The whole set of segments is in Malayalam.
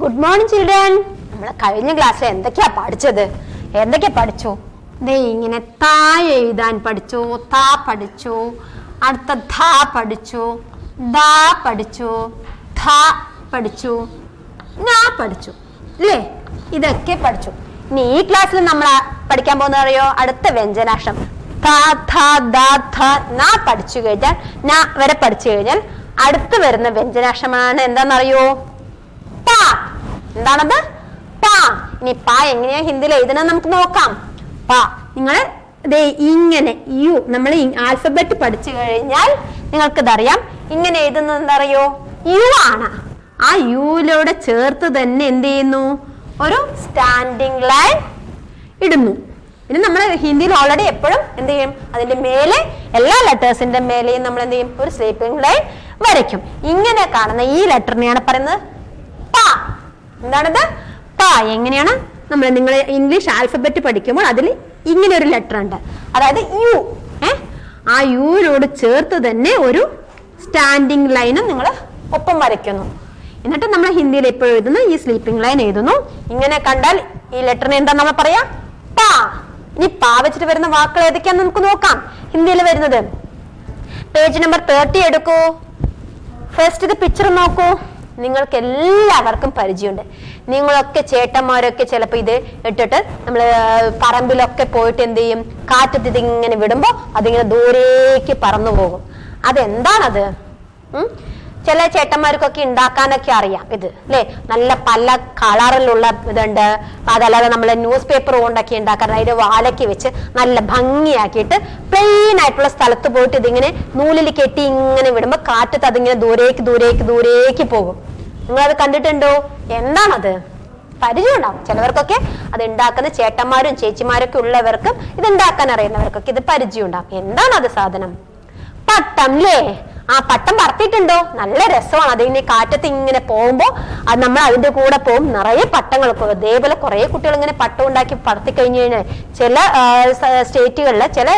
Good morning children. നമ്മൾ കഴിഞ്ഞ ക്ലാസ്സിൽ എന്തൊക്കെയാ പഠിച്ചു? ദേ ഇങ്ങനെ താ എഴുതാൻ പഠിച്ചു, താ പഠിച്ചു, അടുത്ത ധ പഠിച്ചു, ദ പഠിച്ചു, ധ പഠിച്ചു, ഞാ പഠിച്ചു അല്ലേ? ഇതൊക്കെ പഠിച്ചു. ഇനി ഈ ക്ലാസ്സിൽ നമ്മൾ പഠിക്കാൻ പോകുന്നത് അറിയോ? അടുത്ത വ്യഞ്ജനാക്ഷരം ഥ ഥ ദ ഥ ന പഠിച്ചു കഴിഞ്ഞാൽ, ന വരെ പഠിച്ചു കഴിഞ്ഞാൽ അടുത്ത് വരുന്ന വ്യഞ്ജനാക്ഷരമാണ് എന്താണെന്നറിയോ? പ. എന്താണത്? പ. ഇനി പ എങ്ങനെയാ ഹിന്ദിയിൽ എഴുതണം നമുക്ക് നോക്കാം. പ നിങ്ങൾ ഇങ്ങനെ യു, നമ്മൾ ആൽഫബറ്റ് പഠിച്ചു കഴിഞ്ഞാൽ നിങ്ങൾക്കിതറിയാം. ഇങ്ങനെ എഴുതുന്നത് എന്താറിയോ? യു ആണ്. ആ യുയിലൂടെ ചേർത്ത് തന്നെ എന്ത് ചെയ്യുന്നു? ഒരു സ്റ്റാൻഡിങ് ലൈൻ ഇടുന്നു. ഇനി നമ്മൾ ഹിന്ദിയിൽ ഓൾറെഡി എപ്പോഴും എന്ത് ചെയ്യും? അതിന്റെ മേലെ എല്ലാ ലെറ്റേഴ്സിന്റെ മേലെയും നമ്മൾ എന്ത് ചെയ്യും? ഒരു സ്ലീപ്പിംഗ് ലൈൻ വരയ്ക്കും. ഇങ്ങനെ കാണുന്ന ഈ ലെറ്ററിനെയാണ് പറയുന്നത് പ. എന്താണത്? പ. എങ്ങനെയാണ് നിങ്ങൾ ഇംഗ്ലീഷ് ആൽഫബറ്റ് പഠിക്കുമ്പോൾ അതിൽ ഇങ്ങനെ ഒരു ലെറ്റർ ഉണ്ട്, അതായത് യു. ആ യുയിലോട് ചേർത്ത് തന്നെ ഒരു സ്റ്റാൻഡിങ് ലൈനും നിങ്ങൾ ഒപ്പം വരയ്ക്കുന്നു. എന്നിട്ട് നമ്മൾ ഹിന്ദിയിൽ എപ്പോഴും എഴുതുന്നു ഈ സ്ലീപ്പിംഗ് ലൈൻ എഴുതുന്നു. ഇങ്ങനെ കണ്ടാൽ ഈ ലെറ്ററിനെ എന്താ നമ്മൾ പറയാ? പ. ഇനി പ വെച്ചിട്ട് വരുന്ന വാക്കുകൾ ഏതൊക്കെയാന്ന് നമുക്ക് നോക്കാം. ഹിന്ദിയിൽ വരുന്നത് പേജ് നമ്പർ 30 എടുക്കൂ. ഫസ്റ്റ് ഇത് പിക്ചർ നോക്കൂ. നിങ്ങൾക്ക് എല്ലാവർക്കും പരിചയമുണ്ട്. നിങ്ങളൊക്കെ ചേട്ടന്മാരൊക്കെ ചിലപ്പോൾ ഇത് ഇട്ടിട്ട് നമ്മൾ പറമ്പിലൊക്കെ പോയിട്ട് എന്ത് ചെയ്യും? കാറ്റത്ത് ഇതിങ്ങനെ വിടുമ്പോൾ അതിങ്ങനെ ദൂരേക്ക് പറന്നു പോകും. അതെന്താണത്? ചില ചേട്ടന്മാർക്കൊക്കെ ഉണ്ടാക്കാനൊക്കെ അറിയാം ഇത് അല്ലെ. നല്ല പല കളറിലുള്ള ഇതുണ്ട്. അതല്ലാതെ നമ്മൾ ന്യൂസ് പേപ്പർ കൊണ്ടൊക്കെ ഉണ്ടാക്കാൻ അതിന്റെ വാലയ്ക്ക് വെച്ച് നല്ല ഭംഗിയാക്കിയിട്ട് പ്ലെയിൻ ആയിട്ടുള്ള സ്ഥലത്ത് പോയിട്ട് ഇതിങ്ങനെ നൂലിൽ കെട്ടി ഇങ്ങനെ വിടുമ്പോൾ കാറ്റത്ത് അതിങ്ങനെ ദൂരേക്ക് പോകും. നിങ്ങളത് കണ്ടിട്ടുണ്ടോ? എന്താണത്? പരിചയം ഉണ്ടാവും. ചിലവർക്കൊക്കെ അത് ഉണ്ടാക്കുന്ന ചേട്ടന്മാരും ചേച്ചിമാരൊക്കെ ഉള്ളവർക്കും ഇത് ഉണ്ടാക്കാൻ അറിയുന്നവർക്കൊക്കെ ഇത് പരിചയം ഉണ്ടാവും. എന്താണത് സാധനം? പട്ടം അല്ലേ? ആ പട്ടം പറത്തിയിട്ടുണ്ടോ? നല്ല രസമാണ്. അതിങ്ങനെ കാറ്റത്ത് ഇങ്ങനെ പോകുമ്പോ അത് നമ്മൾ അതിന്റെ കൂടെ പോകും. നിറയെ പട്ടങ്ങൾ. അതേപോലെ കുറെ കുട്ടികൾ ഇങ്ങനെ പട്ടം ഉണ്ടാക്കി പറത്തി കഴിഞ്ഞു കഴിഞ്ഞാൽ ചില സ്റ്റേറ്റുകളില്, ചില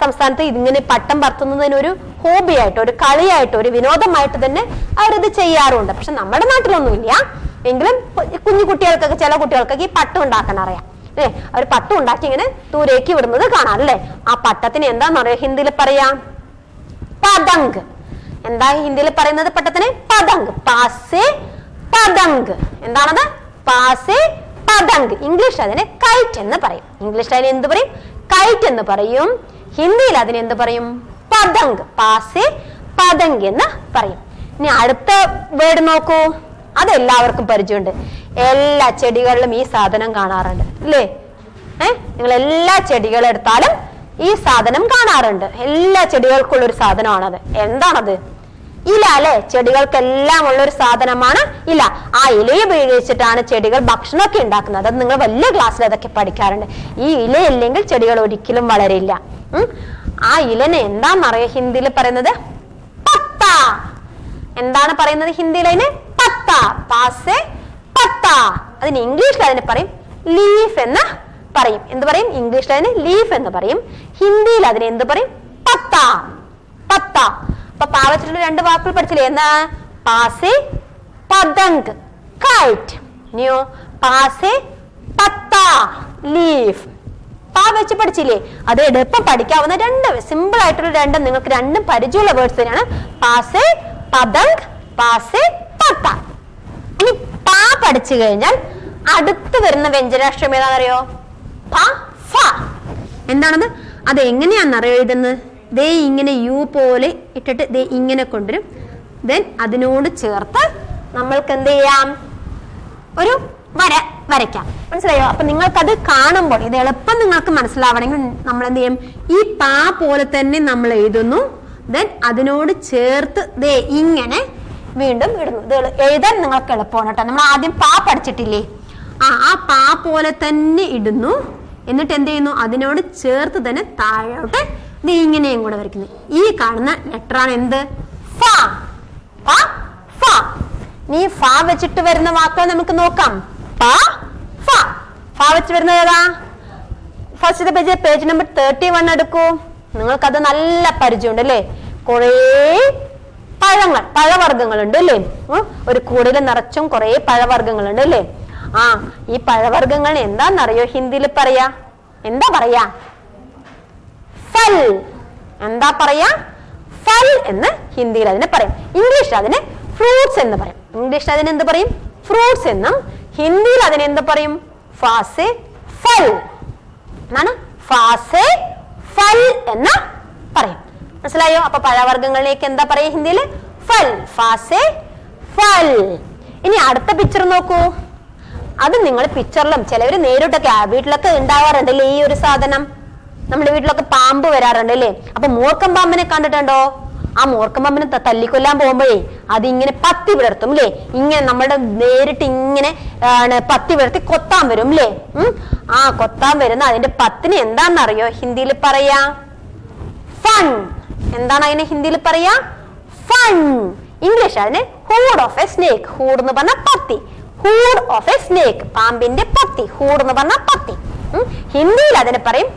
സംസ്ഥാനത്ത് ഇതിങ്ങനെ പട്ടം പറത്തുന്നതിനൊരു ഹോബിയായിട്ട്, ഒരു കളിയായിട്ട്, ഒരു വിനോദമായിട്ട് തന്നെ അവരിത് ചെയ്യാറുണ്ട്. പക്ഷെ നമ്മുടെ നാട്ടിലൊന്നുമില്ല. എങ്കിലും കുഞ്ഞു കുട്ടികൾക്കൊക്കെ, ചില കുട്ടികൾക്കൊക്കെ ഈ പട്ടം ഉണ്ടാക്കാൻ അറിയാം അല്ലേ. അവർ പട്ടം ഉണ്ടാക്കി ഇങ്ങനെ ദൂരേക്ക് വിടുന്നത് കാണാം അല്ലേ. ആ പട്ടത്തിന് എന്താണെന്നറിയോ ഹിന്ദിയിൽ പറയാം? പതംഗ്. എന്താ ഹിന്ദിയിൽ പറയുന്നത് പട്ടത്തിന്? പതംഗ്. പാസേ പതംഗ്. എന്താണത്? പാസേ പതംഗ്. ഇംഗ്ലീഷ് അതിനെ കൈറ്റ് എന്ന് പറയും. ഇംഗ്ലീഷിൽ അതിന് എന്ത് പറയും? കൈറ്റ് എന്ന് പറയും. ഹിന്ദിയിൽ അതിന് എന്ത് പറയും? പതംഗ്. പാസേ പതംഗ് എന്ന് പറയും. ഇനി അടുത്ത വേർഡ് നോക്കൂ. അതെല്ലാവർക്കും പരിചയമുണ്ട്. എല്ലാ ചെടികളിലും ഈ സാധനം കാണാറുണ്ട് അല്ലേ? നിങ്ങൾ എല്ലാ ചെടികളും എടുത്താലും ഈ സാധനം കാണാറുണ്ട്. എല്ലാ ചെടികൾക്കുള്ള ഒരു സാധനമാണത്. എന്താണത്? ഇല അല്ലെ? ചെടികൾക്കെല്ലാം ഉള്ള ഒരു സാധനമാണ് ഇല. ആ ഇലയെ ഉപയോഗിച്ചിട്ടാണ് ചെടികൾ ഭക്ഷണമൊക്കെ ഉണ്ടാക്കുന്നത്. അത് നിങ്ങൾ വലിയ ക്ലാസ്സിൽ അതൊക്കെ പഠിക്കാറുണ്ട്. ഈ ഇലയില്ലെങ്കിൽ ചെടികൾ ഒരിക്കലും വളരില്ല. ആ ഇലനെ എന്താണെന്നറിയാം ഹിന്ദിയിൽ പറയുന്നത്? പത്ത. എന്താണ് പറയുന്നത് ഹിന്ദിയിൽ അതിന്? പത്ത. പാസേ പത്ത. അതിന് ഇംഗ്ലീഷിൽ അതിന് പറയും ലീഫ് എന്ന് പറയും. എന്ത് പറയും? ഇംഗ്ലീഷിൽ അതിന് ലീഫ് എന്ന് പറയും. ഹിന്ദിയിൽ അതിന് എന്ത് പറയും? പത്ത. പത്ത. അപ്പൊ പാ വെച്ചിട്ടുള്ള രണ്ട് വാക്കുകൾ പഠിച്ചില്ലേ? എന്നാ? പാസേ പതംഗ് കൈറ്റ്. ഇനിയോ? പാസേ പത്ത ലീഫ്. പാ വെച്ച് പഠിച്ചില്ലേ? അത് എളുപ്പം പഠിക്കാവുന്ന രണ്ട് സിമ്പിൾ ആയിട്ടുള്ള രണ്ടും, നിങ്ങൾക്ക് രണ്ടും പരിചയമുള്ള വേർഡ്സ് തന്നെയാണ്. പാസേ പതംഗ്, പാസേ പത്ത. ഇനി പാ പഠിച്ചു കഴിഞ്ഞാൽ അടുത്ത് വരുന്ന വ്യഞ്ജനാക്ഷരം ഏതാണെന്നറിയോ? പ, ഫ. എന്താണത്? അത് എങ്ങനെയാണെന്നറിയോ എഴുതുന്നത്? ദേ ഇങ്ങനെ യു പോലെ ഇട്ടിട്ട് ദേ ഇങ്ങനെ കൊണ്ടുവരും. ദെൻ അതിനോട് ചേർത്ത് നമ്മൾക്ക് എന്ത് ചെയ്യാം? ഒരു വര വരയ്ക്കാം. മനസ്സിലായോ? അപ്പൊ നിങ്ങൾക്കത് കാണുമ്പോൾ ഇത് എളുപ്പം നിങ്ങൾക്ക് മനസ്സിലാവണമെങ്കിൽ നമ്മൾ എന്ത് ചെയ്യും? ഈ പാ പോലെ തന്നെ നമ്മൾ എഴുതുന്നു. ദെൻ അതിനോട് ചേർത്ത് ദേ ഇങ്ങനെ വീണ്ടും ഇടുന്നു. ഇത് എഴുതാൻ നിങ്ങൾക്ക് എളുപ്പമാണ് കേട്ടോ. നമ്മൾ ആദ്യം പാ പഠിച്ചിട്ടില്ലേ? ആ പാ പോലെ തന്നെ ഇടുന്നു. എന്നിട്ട് എന്ത് ചെയ്യുന്നു? അതിനോട് ചേർത്ത് തന്നെ താഴോട്ട് ഇത് ഇങ്ങനെയും കൂടെ വരയ്ക്കുന്നു. ഈ കാണുന്ന ലെറ്ററാണ് എന്ത്? ഫ. പ, ഫ. നീ ഫ വെച്ചിട്ട് വരുന്ന വാക്കുകൾ നമുക്ക് നോക്കാം. പ, ഫ. ഫ വെച്ച് വരുന്നത് ഏതാ? ഫസ്റ്റ് പേജ് നമ്പർ 31 എടുക്കൂ. നിങ്ങൾക്കത് നല്ല പരിചയമുണ്ട് അല്ലേ? കുറേ പ പഴങ്ങൾ, പഴവർഗ്ഗങ്ങളുണ്ട് അല്ലേ? ഒരു കൂടിൽ നിറച്ചും കുറെ പഴവർഗ്ഗങ്ങളുണ്ട് അല്ലേ? ആ ഈ പഴവർഗ്ഗങ്ങൾ എന്താന്നറിയോ ഹിന്ദിയിൽ പറയാ? എന്താ പറയാ? ഫൽ. എന്താ പറയാ? ഫൽ എന്ന് ഹിന്ദിയിൽ അതിനെ പറയും. ഇംഗ്ലീഷിൽ അതിന് ഫ്രൂട്ട്സ് എന്ന് പറയും. ഇംഗ്ലീഷിൽ അതിന് എന്ത് പറയും? ഫ്രൂട്ട്സ് എന്നും ഹിന്ദിയിൽ അതിന് എന്ത് പറയും? ഫാസെ ഫൽ എന്നാണ്. ഫാസെ ഫൽ എന്ന് പറയും. മനസ്സിലായോ? അപ്പൊ പഴവർഗ്ഗങ്ങളിലേക്ക് എന്താ പറയാ ഹിന്ദിയിൽ? ഫൽ. ഫാസെ ഫൽ. ഇനി അടുത്ത പിക്ചർ നോക്കൂ. അത് നിങ്ങൾ പിക്ചറിലും ചിലവര് നേരിട്ടൊക്കെ വീട്ടിലൊക്കെ ഉണ്ടാവാറുണ്ടല്ലേ ഈ ഒരു സാധനം. നമ്മുടെ വീട്ടിലൊക്കെ പാമ്പ് വരാറുണ്ട് അല്ലേ? അപ്പൊ മൂർക്കം പാമ്പിനെ കണ്ടിട്ടുണ്ടോ? ആ മൂർക്കം പാമ്പിനെ തല്ലിക്കൊല്ലാൻ പോകുമ്പോഴേ അതിങ്ങനെ പത്തി വിടർത്തും അല്ലേ? ഇങ്ങനെ നമ്മുടെ നേരിട്ട് ഇങ്ങനെ പത്തി വിടർത്തി കൊത്താൻ വരും അല്ലേ? ആ കൊത്താൻ വരുന്ന അതിന്റെ പത്തിന് എന്താണെന്നറിയോ ഹിന്ദിയിൽ പറയാ? ഫൺ. എന്താണ് അതിനെ ഹിന്ദിയിൽ പറയാ? ഫൺ. ഇംഗ്ലീഷ് അതിന് hood of a snake. Hood എന്ന് പറഞ്ഞ പത്തി. Hood of a snake. പാമ്പിന്റെ പത്തി. ഹൂഡ് എന്ന് പറഞ്ഞ പത്തി. ഹിന്ദിയിൽ അതിനെ പറയും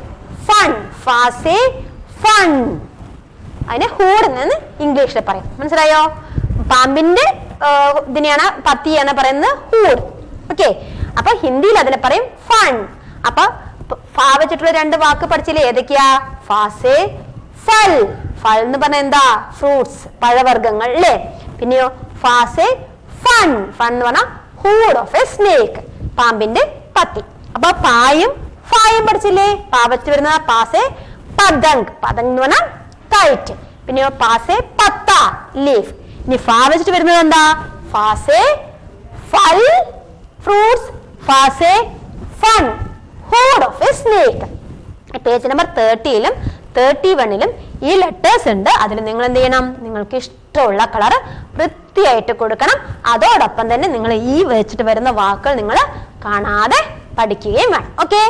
ഫൺ. ഫാസെ ഫൺ. അതിനെ ഹൂഡ് എന്ന് ഇംഗ്ലീഷിൽ പറയും. മനസ്സിലായോ? പാമ്പിന്റെ ഇതിനെയാണ് പത്തിയാണ് പറയുന്നത് ഹൂഡ്. ഓക്കെ. അപ്പൊ ഹിന്ദിയിൽ അതിനെ പറയും ഫൺ. അപ്പൊ ഫാ വെച്ചിട്ടുള്ള രണ്ട് വാക്ക് പഠിച്ചില്ലേ? ഏതൊക്കെയാ? ഫാസെ ഫൽ. ഫൽ എന്ന് പറഞ്ഞ എന്താ? ഫ്രൂട്ട്സ്, പഴവർഗ്ഗങ്ങൾ അല്ലേ? പിന്നെയോ ഫാസെ ഫൺ. ഫൺ എന്ന് പറഞ്ഞാൽ ഹൂഡ് ഓഫ് എ സ്നേക്ക്. പാമ്പിന്റെ പത്തി. അപ്പൊ പായും ഫായും പഠിച്ചില്ലേ? പാ വെച്ച് വരുന്ന പാസെ പതങ്. പതങ് എന്ന് പറഞ്ഞാൽ കൈറ്റ്. പിന്നെയോ പാസെ പത്ത ലീഫ്. ഇനി ഫാ വെച്ചിട്ട് വരുന്നത് എന്താ? ഫാസെ ഫൽ ഫ്രൂട്ട്സ്. ഫാസെ ഫൺ hood of a snake. Page number 30-ലും 31-ലും ഈ ലെറ്റേഴ്സ് ഉണ്ട്. അതിൽ നിങ്ങൾ എന്ത് ചെയ്യണം? നിങ്ങൾക്ക് ഇഷ്ടമുള്ള കളർ വൃത്തിയായിട്ട് കൊടുക്കണം. അതോടൊപ്പം തന്നെ നിങ്ങൾ ഈ വെച്ചിട്ട് വരുന്ന വാക്കുകൾ നിങ്ങൾ കാണാതെ പഠിക്കുകയും വേണം. ഓക്കെ.